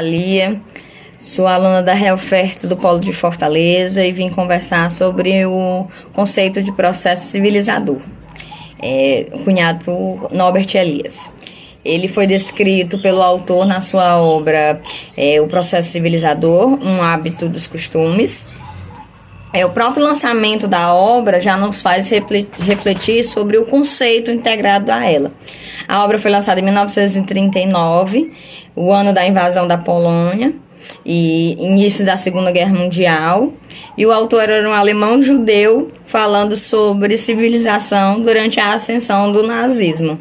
Lia, sou aluna da Reoferta do Polo de Fortaleza e vim conversar sobre o conceito de processo civilizador, cunhado por Norbert Elias. Ele foi descrito pelo autor na sua obra O Processo Civilizador, um hábito dos costumes. O próprio lançamento da obra já nos faz refletir sobre o conceito integrado a ela. A obra foi lançada em 1939, o ano da invasão da Polônia e início da Segunda Guerra Mundial, e o autor era um alemão judeu falando sobre civilização durante a ascensão do nazismo.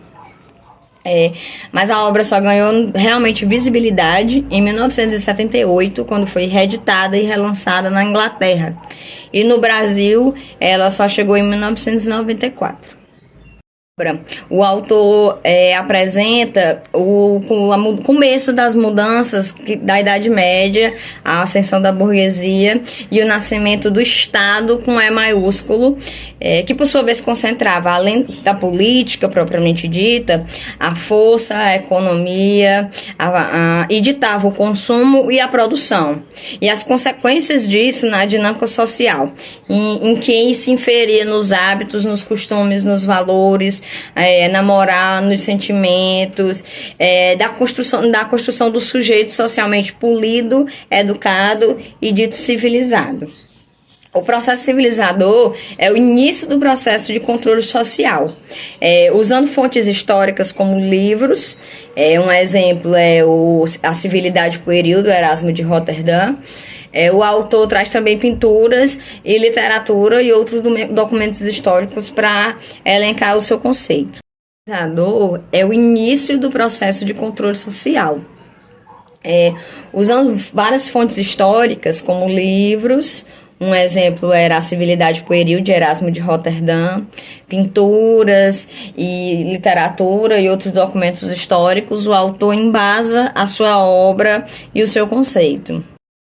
Mas a obra só ganhou realmente visibilidade em 1978, quando foi reeditada e relançada na Inglaterra. E no Brasil, ela só chegou em 1994. O autor apresenta o começo das mudanças da Idade Média, a ascensão da burguesia e o nascimento do Estado com E maiúsculo, que por sua vez concentrava, além da política propriamente dita, a força, a economia, e ditava o consumo e a produção, e as consequências disso na dinâmica social, em que se inferia nos hábitos, nos costumes, nos valores, na moral, nos sentimentos, da construção do sujeito socialmente polido, educado e dito civilizado. O processo civilizador é o início do processo de controle social, usando fontes históricas como livros. Um exemplo é A Civilidade Pueril, do Erasmo de Roterdã. O autor traz também pinturas e literatura e outros documentos históricos para elencar o seu conceito. O civilizador é o início do processo de controle social, usando várias fontes históricas como livros. Um exemplo era A Civilidade Pueril, de Erasmo de Roterdã, pinturas e literatura e outros documentos históricos. O autor embasa a sua obra e o seu conceito.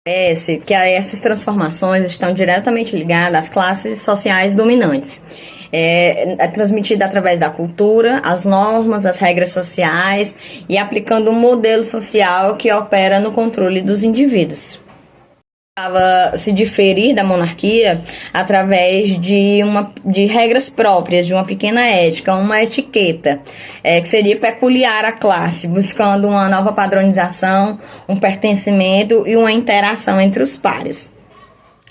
Parece que essas transformações estão diretamente ligadas às classes sociais dominantes. É transmitida através da cultura, as normas, as regras sociais e aplicando um modelo social que opera no controle dos indivíduos. Se diferir da monarquia através de regras próprias, de uma pequena ética, uma etiqueta, que seria peculiar à classe, buscando uma nova padronização, um pertencimento e uma interação entre os pares.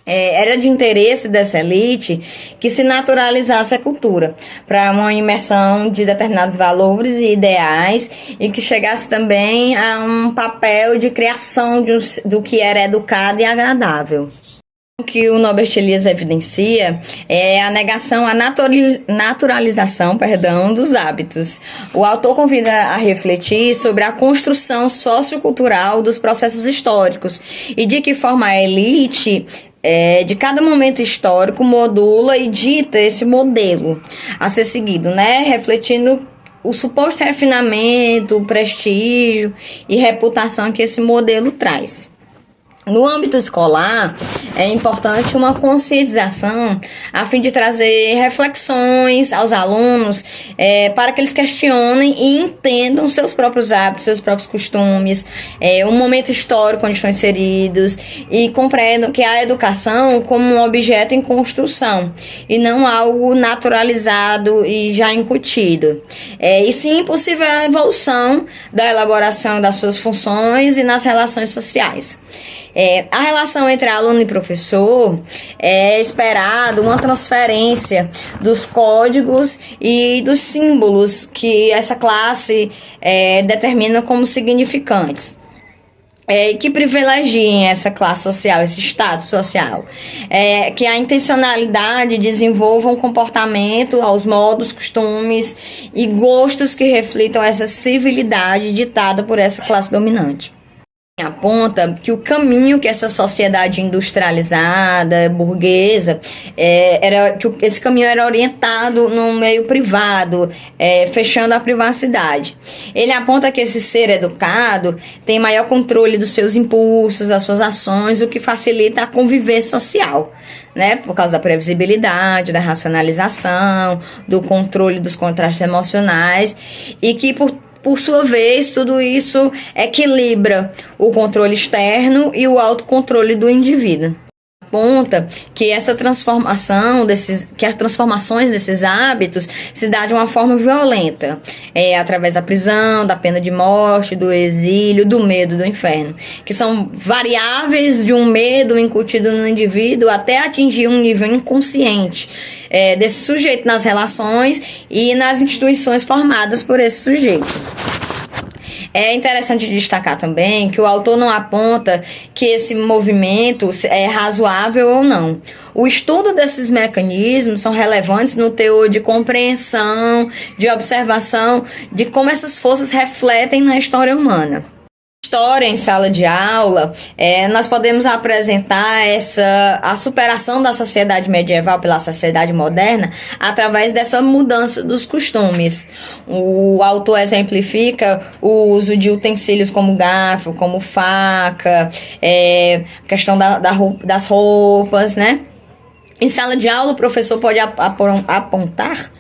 Era de interesse dessa elite que se naturalizasse a cultura para uma imersão de determinados valores e ideais, e que chegasse também a um papel de criação do que era educado e agradável. O que o Norbert Elias evidencia é a negação, a naturalização, dos hábitos. O autor convida a refletir sobre a construção sociocultural dos processos históricos e de que forma a elite de cada momento histórico modula e dita esse modelo a ser seguido, refletindo o suposto refinamento, o prestígio e reputação que esse modelo traz. No âmbito escolar, é importante uma conscientização a fim de trazer reflexões aos alunos para que eles questionem e entendam seus próprios hábitos, seus próprios costumes, o momento histórico onde estão inseridos, e compreendam que a educação como um objeto em construção e não algo naturalizado e já incutido. E sim possível a evolução da elaboração das suas funções e nas relações sociais. A relação entre aluno e professor é esperado uma transferência dos códigos e dos símbolos que essa classe determina como significantes, que privilegiem essa classe social, esse status social, que a intencionalidade desenvolva um comportamento aos modos, costumes e gostos que reflitam essa civilidade ditada por essa classe dominante. Aponta que o caminho que essa sociedade industrializada, burguesa, que esse caminho era orientado no meio privado, fechando a privacidade. Ele aponta que esse ser educado tem maior controle dos seus impulsos, das suas ações, o que facilita a convivência social, por causa da previsibilidade, da racionalização, do controle dos contrastes emocionais, e que por sua vez, tudo isso equilibra o controle externo e o autocontrole do indivíduo. Aponta que as transformações desses hábitos se dá de uma forma violenta, através da prisão, da pena de morte, do exílio, do medo do inferno, que são variáveis de um medo incutido no indivíduo até atingir um nível inconsciente desse sujeito nas relações e nas instituições formadas por esse sujeito. É interessante destacar também que o autor não aponta que esse movimento é razoável ou não. O estudo desses mecanismos são relevantes no teor de compreensão, de observação de como essas forças refletem na história humana. História em sala de aula, nós podemos apresentar a superação da sociedade medieval pela sociedade moderna através dessa mudança dos costumes. O autor exemplifica o uso de utensílios como garfo, como faca, a questão das roupas, né? Em sala de aula, o professor pode apontar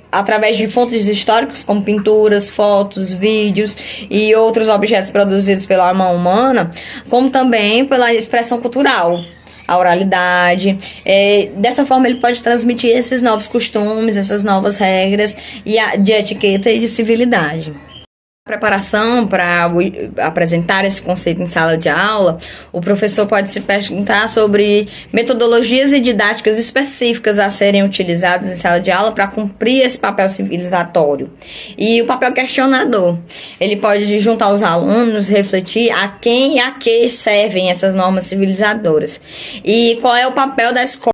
através de fontes históricas como pinturas, fotos, vídeos e outros objetos produzidos pela mão humana, como também pela expressão cultural, a oralidade. Dessa forma, ele pode transmitir esses novos costumes, essas novas regras de etiqueta e de civilidade. Preparação para apresentar esse conceito em sala de aula, o professor pode se perguntar sobre metodologias e didáticas específicas a serem utilizadas em sala de aula para cumprir esse papel civilizatório. E o papel questionador, ele pode juntar os alunos, refletir a quem e a que servem essas normas civilizadoras. E qual é o papel da escola